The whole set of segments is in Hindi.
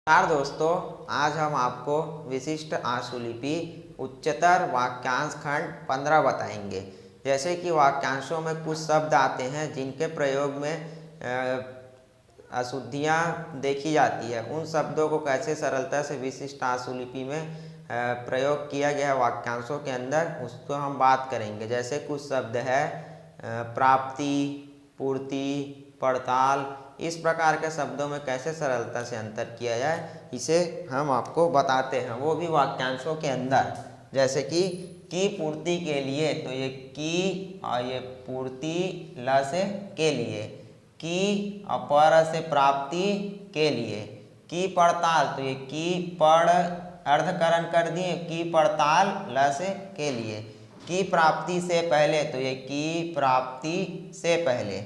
नमस्कार दोस्तों, आज हम आपको विशिष्ट आशुलिपि उच्चतर वाक्यांश खंड 15 बताएंगे। जैसे कि वाक्यांशों में कुछ शब्द आते हैं जिनके प्रयोग में अशुद्धियाँ देखी जाती है। उन शब्दों को कैसे सरलता से विशिष्ट आशुलिपि में प्रयोग किया गया है वाक्यांशों के अंदर, उसको हम बात करेंगे। जैसे कुछ शब्द है प्राप्ति, पूर्ति, पड़ताल। इस प्रकार के शब्दों में कैसे सरलता से अंतर किया जाए, इसे हम आपको बताते हैं, वो भी वाक्यांशों के अंदर। जैसे कि पूर्ति के लिए, तो ये की और ये पूर्ति ल से के लिए, की और पर से प्राप्ति के लिए, की पड़ताल, तो ये की पड़ अर्धकरण कर दिए, की पड़ताल ल से के लिए, की प्राप्ति से पहले, तो ये की प्राप्ति से पहले,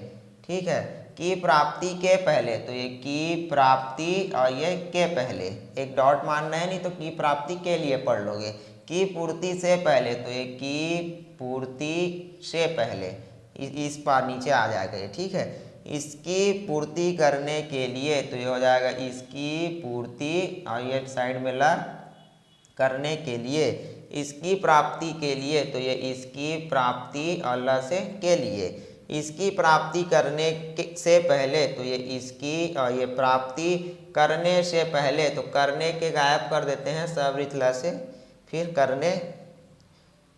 ठीक है। की प्राप्ति के पहले, तो ये की प्राप्ति और ये के पहले, एक डॉट मारना है, नहीं तो की प्राप्ति के लिए पढ़ लोगे। की पूर्ति से पहले, तो ये की पूर्ति से पहले, इस पार नीचे आ जाएगा ये, ठीक है। इसकी पूर्ति करने के लिए, तो ये हो जाएगा इसकी पूर्ति और ये साइड में ला करने के लिए। इसकी प्राप्ति के लिए, तो ये इसकी प्राप्ति और ल से के लिए। इसकी प्राप्ति करने से पहले, तो ये इसकी और ये प्राप्ति करने से पहले, तो करने के गायब कर देते हैं सवृत ल से, फिर करने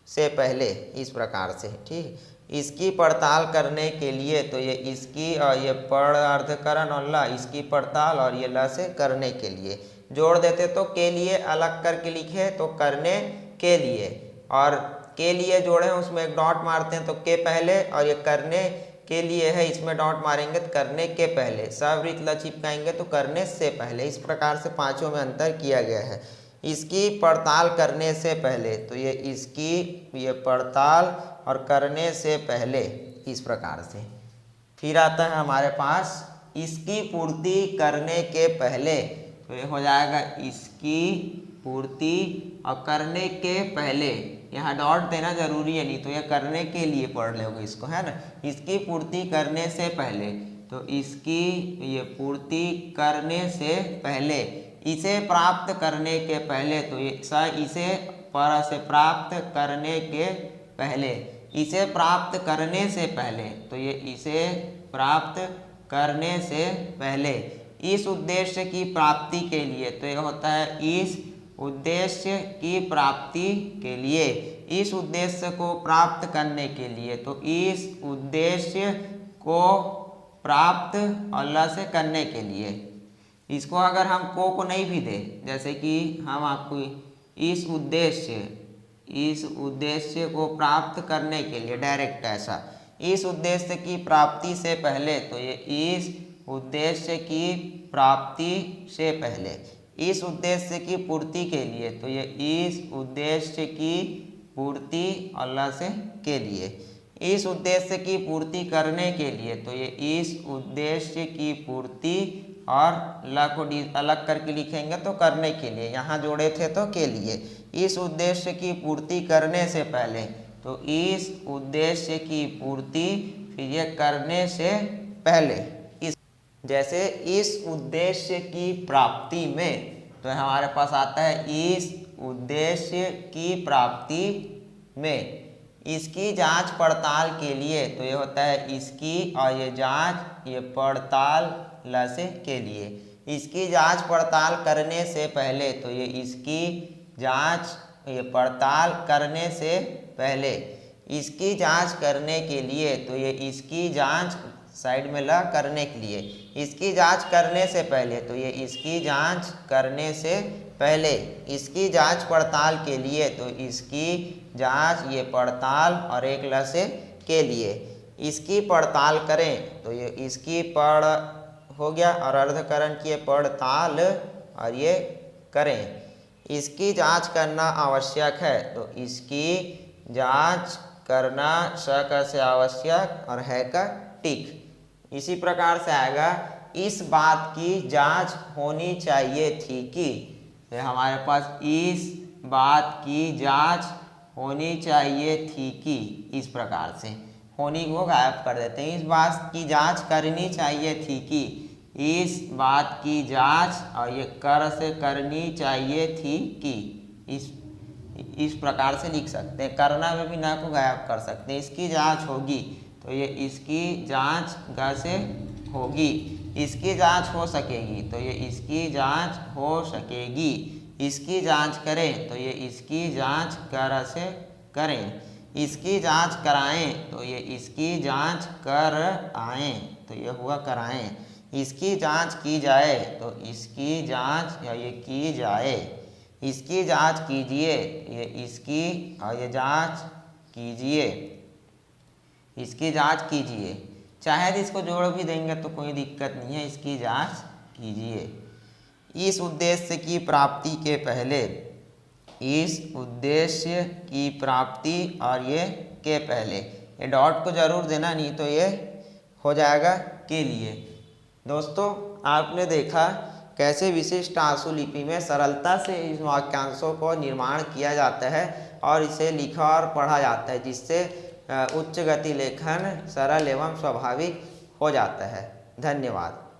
से पहले, इस प्रकार से, ठीक। इसकी पड़ताल करने के लिए, तो ये इसकी और ये पड़ अर्धकरण और ल, इसकी पड़ताल और ये ल से करने के लिए जोड़ देते, तो के लिए अलग करके लिखे तो करने के लिए, और के लिए जोड़े हैं उसमें एक डॉट मारते हैं तो के पहले, और ये करने के लिए है इसमें डॉट मारेंगे तो करने के पहले, सवृत ल चिपकाएंगे तो करने से पहले। इस प्रकार से पांचों में अंतर किया गया है। इसकी पड़ताल करने से पहले, तो ये इसकी, ये पड़ताल और करने से पहले, इस प्रकार से। फिर आता है हमारे पास इसकी पूर्ति करने के पहले, तो ये हो जाएगा इसकी पूर्ति और करने के पहले, यहाँ डॉट देना जरूरी है, नहीं तो ये करने के लिए पढ़ लोगे इसको, है ना। इसकी पूर्ति करने से पहले, तो इसकी ये पूर्ति करने से पहले, इसे प्राप्त करने के पहले, तो ये इसे पर से प्राप्त करने के पहले, इसे प्राप्त करने से पहले, तो ये इसे प्राप्त करने से पहले। इस उद्देश्य की प्राप्ति के लिए, तो ये होता है इस उद्देश्य की प्राप्ति के लिए, इस उद्देश्य को प्राप्त करने के लिए, तो इस उद्देश्य को प्राप्त और ल से करने के लिए। इसको अगर हम को नहीं भी दे, जैसे कि हम आपको इस उद्देश्य को प्राप्त करने के लिए डायरेक्ट ऐसा, इस उद्देश्य की प्राप्ति से पहले, तो ये इस उद्देश्य की प्राप्ति से पहले। इस उद्देश्य की पूर्ति के लिए, तो ये इस उद्देश्य की पूर्ति और ल से के लिए। इस उद्देश्य की पूर्ति करने के लिए, तो ये इस उद्देश्य की पूर्ति और ल को अलग करके लिखेंगे तो करने के लिए, यहाँ जोड़े थे तो के लिए। इस उद्देश्य की पूर्ति करने से पहले, तो इस उद्देश्य की पूर्ति, फिर ये करने से पहले। जैसे इस उद्देश्य की प्राप्ति में, तो हमारे पास आता है इस उद्देश्य की प्राप्ति में। इसकी जांच पड़ताल के लिए, तो ये होता है इसकी और ये जांच, ये पड़ताल ल से के लिए। इसकी जांच पड़ताल करने से पहले, तो ये इसकी जांच, ये पड़ताल करने से पहले। इसकी जांच करने के लिए, तो ये इसकी जांच साइड में ला करने के लिए। इसकी जांच करने से पहले, तो ये इसकी जांच करने से पहले। इसकी जांच पड़ताल के लिए, तो इसकी जांच, ये पड़ताल और एक ल से के लिए। इसकी पड़ताल करें, तो ये इसकी पड़ हो गया और अर्धकरण किए पड़ताल और ये करें। इसकी जांच करना आवश्यक है, तो इसकी जांच करना स का से आवश्यक और है का टिक। इसी प्रकार से आएगा इस बात की जांच होनी चाहिए थी कि, हमारे पास इस बात की जांच होनी चाहिए थी कि, इस प्रकार से होनी को गायब कर देते हैं। इस बात की जांच करनी चाहिए थी कि, इस बात की जांच, और ये कर से करनी चाहिए थी कि, इस प्रकार से लिख सकते हैं। करना में भी ना को गायब कर सकते हैं। इसकी जांच होगी, तो ये इसकी जांच ग से होगी। इसकी जांच हो सकेगी, तो ये इसकी जांच हो सकेगी। इसकी जांच करें, तो ये इसकी जांच कर से करें। इसकी जांच कराएं, तो ये इसकी जांच कर आएँ, तो ये हुआ कराएं। इसकी जांच की जाए, तो इसकी जांच या ये की जाए। इसकी जांच कीजिए, ये इसकी और ये जांच कीजिए। इसकी जांच कीजिए, चाहे इसको जोड़ भी देंगे तो कोई दिक्कत नहीं है। इसकी जांच कीजिए। इस उद्देश्य की प्राप्ति के पहले, इस उद्देश्य की प्राप्ति और ये के पहले, ये डॉट को जरूर देना, नहीं तो ये हो जाएगा के लिए। दोस्तों, आपने देखा कैसे विशिष्ट आंसू लिपि में सरलता से इस वाक्यांशों को निर्माण किया जाता है और इसे लिखा और पढ़ा जाता है, जिससे उच्च गति लेखन सरल एवं स्वाभाविक हो जाता है। धन्यवाद।